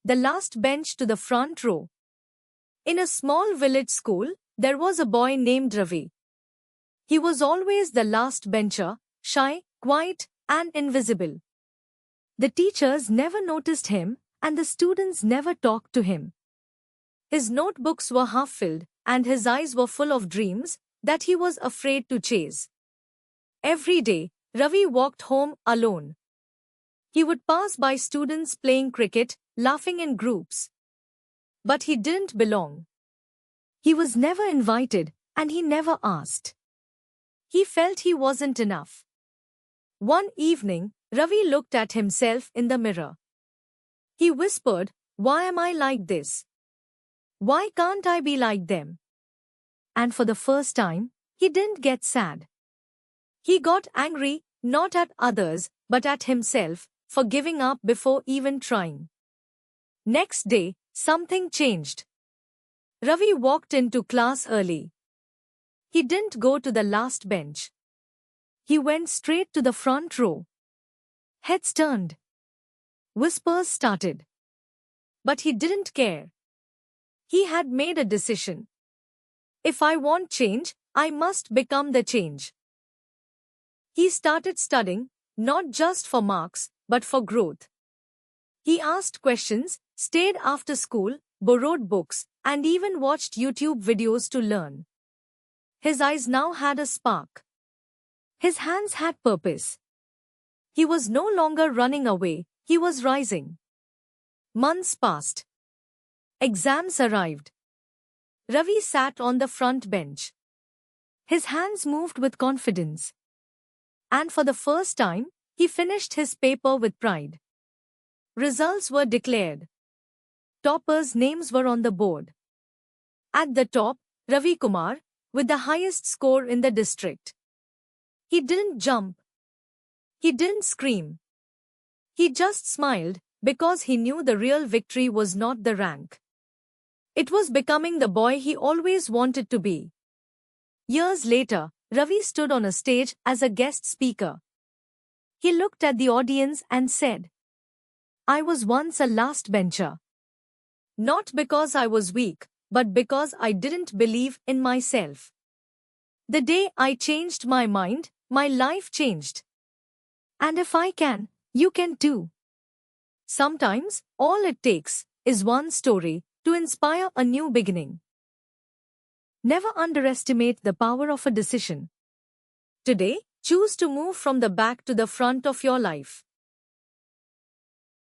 the last bench to the front row. In a small village school, there was a boy named Ravi. He was always the last bencher, shy, quiet, and invisible. The teachers never noticed him, and the students never talked to him. His notebooks were half-filled, and his eyes were full of dreams that he was afraid to chase. Every day, Ravi walked home alone. He would pass by students playing cricket, laughing in groups. But he didn't belong. He was never invited, and he never asked. He felt he wasn't enough. One evening, Ravi looked at himself in the mirror. He whispered, "Why am I like this? Why can't I be like them?" And for the first time, he didn't get sad. He got angry, not at others, but at himself, for giving up before even trying. Next day, something changed. Ravi walked into class early. He didn't go to the last bench. He went straight to the front row. Heads turned. Whispers started. But he didn't care. He had made a decision. If I want change, I must become the change. He started studying, not just for marks, but for growth. He asked questions, stayed after school, borrowed books, and even watched YouTube videos to learn. His eyes now had a spark. His hands had purpose. He was no longer running away, he was rising. Months passed. Exams arrived. Ravi sat on the front bench. His hands moved with confidence. And for the first time, he finished his paper with pride. Results were declared. Toppers' names were on the board. At the top, Ravi Kumar, with the highest score in the district. He didn't jump. He didn't scream. He just smiled, because he knew the real victory was not the rank. It was becoming the boy he always wanted to be. Years later, Ravi stood on a stage as a guest speaker. He looked at the audience and said, "I was once a last bencher. Not because I was weak, but because I didn't believe in myself. The day I changed my mind, my life changed. And if I can, you can too." Sometimes, all it takes is one story to inspire a new beginning. Never underestimate the power of a decision. Today, choose to move from the back to the front of your life.